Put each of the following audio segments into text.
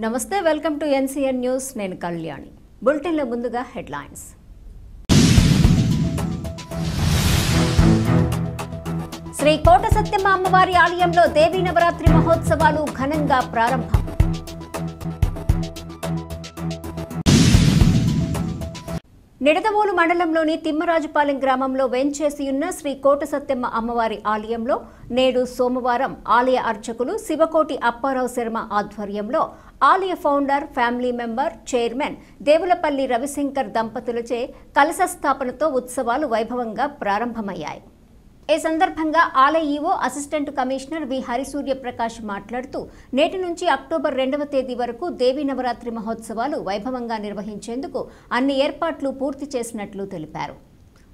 నమస్తే welcome to NCN news నేను Kalyani bulletin లో ముందుగా హెడ్లైన్స్ శ్రీ కోట సత్యమ్మ అమ్మవారి ఆలయంలో దేవీ నవరాత్రి మహోత్సవాలు ఘనంగా ప్రారంభం నిడదవోలు మండలంలోని తిమ్మరాజుపాలెం గ్రామంలో వెంచేసి ఉన్న శ్రీ కోట సత్యమ్మ అమ్మవారి ఆలయంలో నేడు సోమవారం ఆలయ అర్చకులు శివకోటి అప్పారావు శర్మ ఆధ్వర్యంలో ఆలయ founder family member chairman Devulapalli Ravishankar దంపతులచే కలశ స్థాపనతో ఉత్సవాలు వైభవంగా ప్రారంభమయ్యాయి. ఈ సందర్భంగా ఆలయ EO assistant commissioner V Harisuryaprakash మాట్లాడుతూ నేటి నుంచి అక్టోబర్ 2వ తేదీ వరకు దేవీ నవరాత్రి మహోత్సవాలు వైభవంగా నిర్వహించేందుకు అన్ని ఏర్పాట్లు పూర్తి చేసినట్లు తెలిపారు.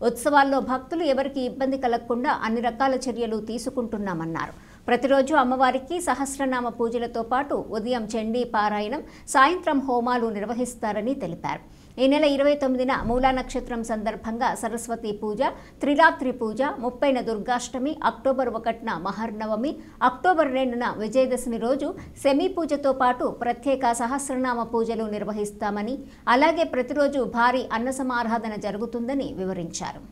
ఉత్సవాల్లో భక్తులు ఎవరికి ఇబ్బంది కలగకుండా అన్ని రకాల చర్యలు తీసుకుంటున్నామన్నారు. ప్రతిరోజు అమ్మవారికి సహస్రనామ పూజలతో పాటు ఉదయం చండీ పారాయణం, సాయంత్రం హోమాలు నిర్వహిస్తారని తెలిపారు. ఈ నెల 29న మూలా నక్షత్రం సందర్భంగా సరస్వతి పూజ, త్రిరాత్రి పూజ, 30న దుర్గాష్టమి, అక్టోబర్ 1న మహర్నవమి, అక్టోబర్ 2న విజయదశమి రోజు సెమీ పూజతో పాటు ప్రత్యేక సహస్రనామ పూజలు నిర్వహిస్తామని, అలాగే ప్రతిరోజు భారీ అన్న సమారాధన జరుగుతుందని వివరించారు.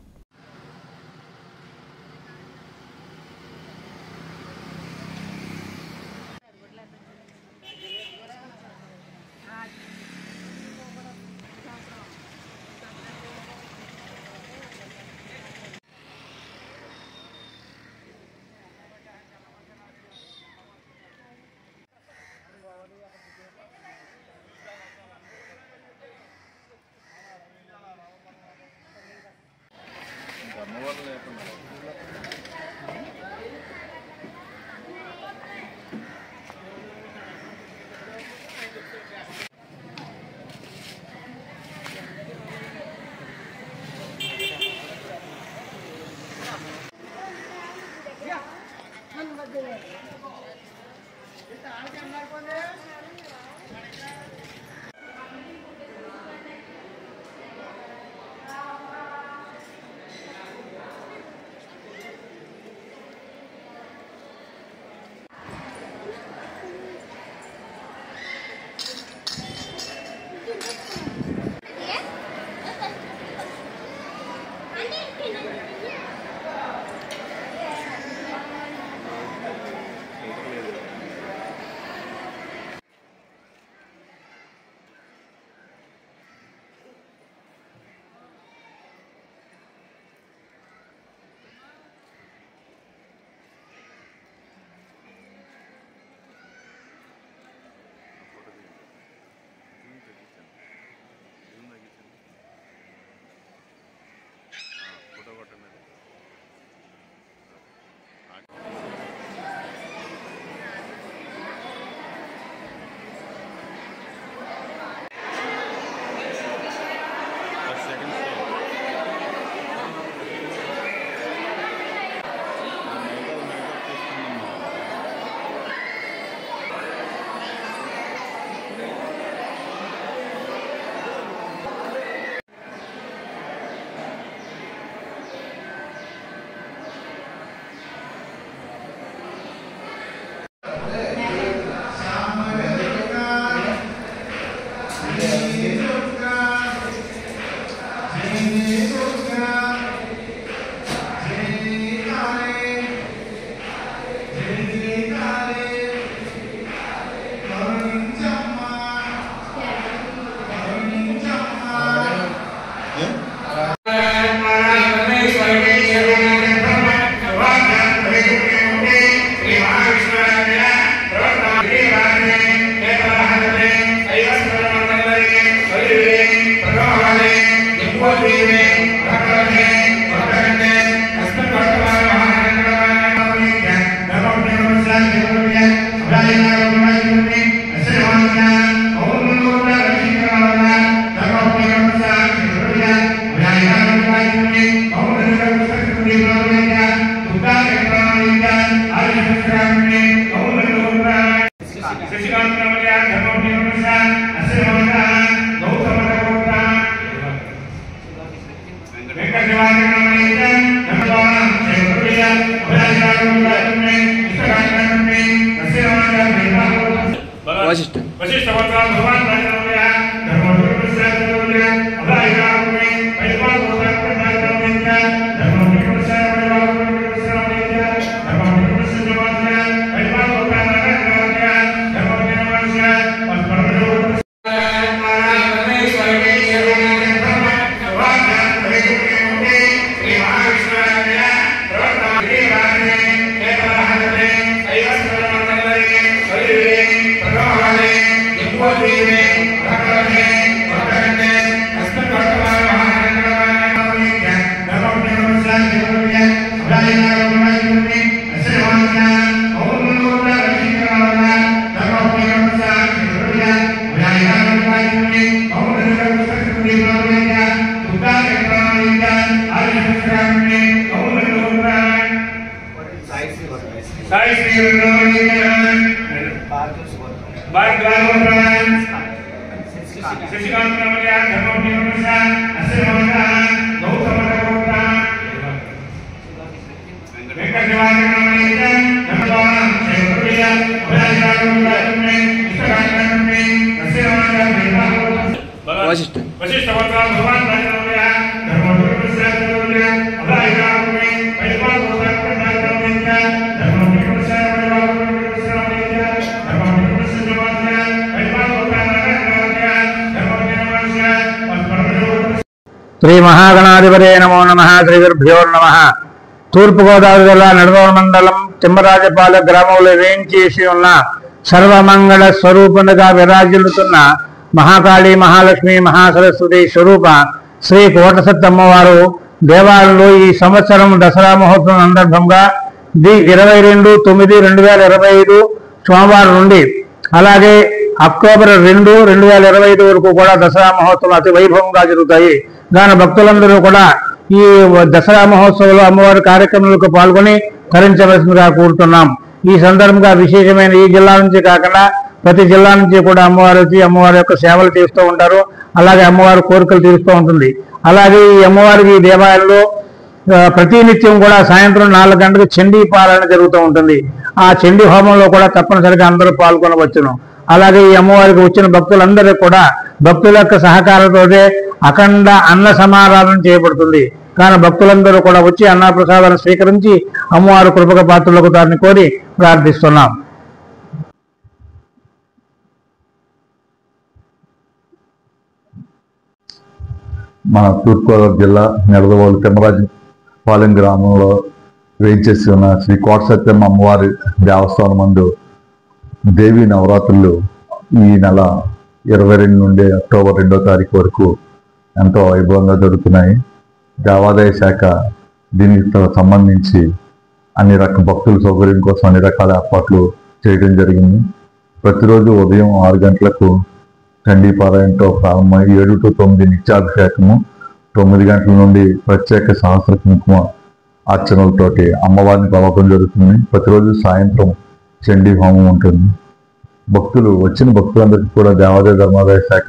वशिष्ठ वशिष्ठ శ్రీ మహాగణాధిపతే నమో నమః. శ్రీ గురుభ్యో నమః. తూర్పుగోదావరి జిల్లా నిడదవోలు మండలం తిమ్మరాజపాలెం గ్రామంలో వేయించేసి ఉన్న సర్వమంగళ స్వరూపునిగా విరాజిల్లుతున్న మహాకాళి మహాలక్ష్మి మహాసరస్వతి స్వరూప శ్రీ కోటసత్తమ్మవారు దేవాలయంలో ఈ సంవత్సరం దసరా మహోత్సవం సందర్భంగా 22/9/2025 సోమవారం నుండి అలాగే అక్టోబర్ 2, 2025 వరకు కూడా దసరా మహోత్సవం అతి వైభవంగా జరుగుతాయి. దాని భక్తులందరూ కూడా ఈ దసరా మహోత్సవంలో అమ్మవారి కార్యక్రమాలకు పాల్గొని తరించవలసిందిగా కోరుతున్నాం. ఈ సందర్భంగా విశేషమైన ఈ జిల్లా నుంచి కాకుండా ప్రతి జిల్లా నుంచి కూడా అమ్మవారు వచ్చి అమ్మవారి యొక్క సేవలు తీస్తూ ఉంటారు. అలాగే అమ్మవారి కోరికలు తీరుస్తూ ఉంటుంది. అలాగే ఈ అమ్మవారికి ఈ దేవాలయంలో ప్రతినిత్యం కూడా సాయంత్రం 4 గంటలకు చండీ పారాయణ జరుగుతూ ఉంటుంది. ఆ చండీ హోమంలో కూడా తప్పనిసరిగా అందరూ పాల్గొనవచ్చును. అలాగే ఈ అమ్మవారికి వచ్చిన భక్తులందరూ కూడా భక్తుల యొక్క సహకారంతో అఖండ అన్న సమారాధన చేయబడుతుంది. కానీ భక్తులందరూ కూడా వచ్చి అన్నప్రసాదాన్ని స్వీకరించి అమ్మవారి కృపక పాత్రలకు దాన్ని కోరి ప్రార్థిస్తున్నాం. మన తూర్పుగోదావరి జిల్లా నిడదవోలు తిమ్మరాజపాలెం గ్రామంలో వేయించేసి ఉన్న శ్రీ కోటసత్తమ్మ అమ్మవారి దేవస్థానం ముందు దేవి నవరాత్రులు ఈ నెల 22 నుండి అక్టోబర్ 2వ తారీఖు వరకు ఎంతో వైభవంగా జరుగుతున్నాయి. దేవాదాయ శాఖ దీనికి సంబంధించి అన్ని రకాల భక్తుల సౌకర్యం కోసం అన్ని రకాల ఏర్పాట్లు చేయడం జరిగింది. ప్రతిరోజు ఉదయం 6 గంటలకు చండీ పారాయణతో ప్రారంభమై 7 to 9 నిత్యాభిషేకము, 9 గంటల నుండి ప్రత్యేక సహస్ర కుంకుమ అర్చనలతోటి అమ్మవారిని కలవడం జరుగుతుంది. ప్రతిరోజు సాయంత్రం చండీ హోమం ఉంటుంది. భక్తులు వచ్చిన భక్తులందరికీ కూడా దేవాదాయ ధర్మాదాయ శాఖ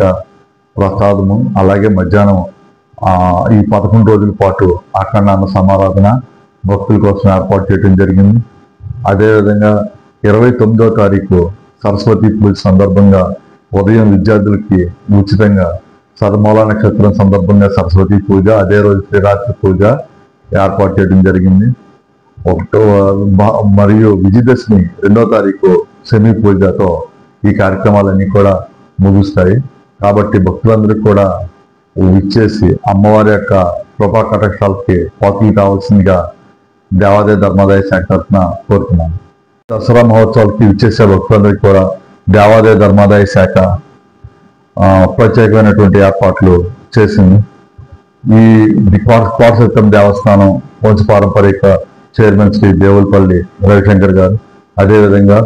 ప్రసాదము అలాగే మధ్యాహ్నం ఈ 11 రోజుల పాటు అఖండ అన్న సమారాధన భక్తుల కోసం ఏర్పాటు చేయడం జరిగింది. అదేవిధంగా 29వ తారీఖు సరస్వతి పూజ సందర్భంగా ఉదయం విద్యార్థులకి ఉచితంగా సర్మూల నక్షత్రం సందర్భంగా సరస్వతి పూజ, అదే రోజు శ్రీరాత్రి పూజ ఏర్పాటు చేయడం జరిగింది. మరియు విజయదశమి 2వ తారీఖు శమి పూజతో ఈ కార్యక్రమాలన్నీ కూడా ముగుస్తాయి. కాబట్టి భక్తులందరికీ కూడా విచ్చేసి అమ్మవారి యొక్క కృపా కటాక్షాలకి పాత్రలు కావాల్సిందిగా దేవాదాయ ధర్మాదాయ శాఖ తరఫున కోరుతున్నాను. దసరా మహోత్సవాలకి విచ్చేసే భక్తులందరికీ కూడా దేవాదాయ ధర్మాదాయ శాఖ ప్రత్యేకమైనటువంటి ఏర్పాట్లు చేసింది. ఈ కోటసత్తమ్మ దేవస్థానం వంశపారంపరిక చైర్మన్ శ్రీ దేవులపల్లి రవిశంకర్ గారు, అదేవిధంగా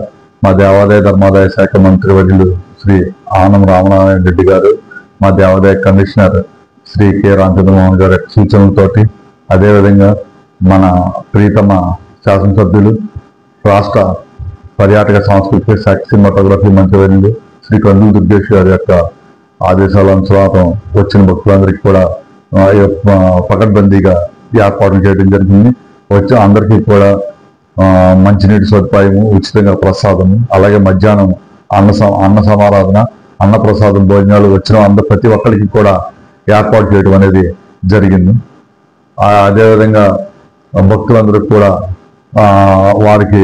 మా దేవాదాయ ధర్మాదాయ శాఖ మంత్రివర్యులు శ్రీ ఆనం రామనారాయణ రెడ్డి గారు, మా దేవాదాయ కమిషనర్ శ్రీ కె రామచంద్రమోహన్ గారి సూచనలతోటి, అదేవిధంగా మన ప్రీతమ శాసనసభ్యులు రాష్ట్ర పర్యాటక సాంస్కృతిక శాఖ సినిమాటోగ్రఫీ మంత్రివర్యులు శ్రీ కందుల దుర్గేష్ గారి యొక్క ఆదేశాల అనుసారం వచ్చిన భక్తులందరికీ కూడా పకడ్బందీగా ఏర్పాట్లు చేయడం జరిగింది. వచ్చి అందరికీ కూడా మంచినీటి సదుపాయము, ఉచితంగా ప్రసాదము, అలాగే మధ్యాహ్నం అన్న సమారాధన, అన్నప్రసాదం భోజనాలు వచ్చిన ప్రతి ఒక్కరికి కూడా ఏర్పాటు చేయడం అనేది జరిగింది. అదేవిధంగా భక్తులందరూ కూడా వారికి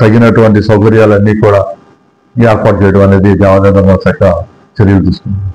తగినటువంటి సౌకర్యాలన్నీ కూడా ఏర్పాటు చేయడం అనేది దేవాదాయ ధర్మాదాయ శాఖ చర్యలు తీసుకుంది.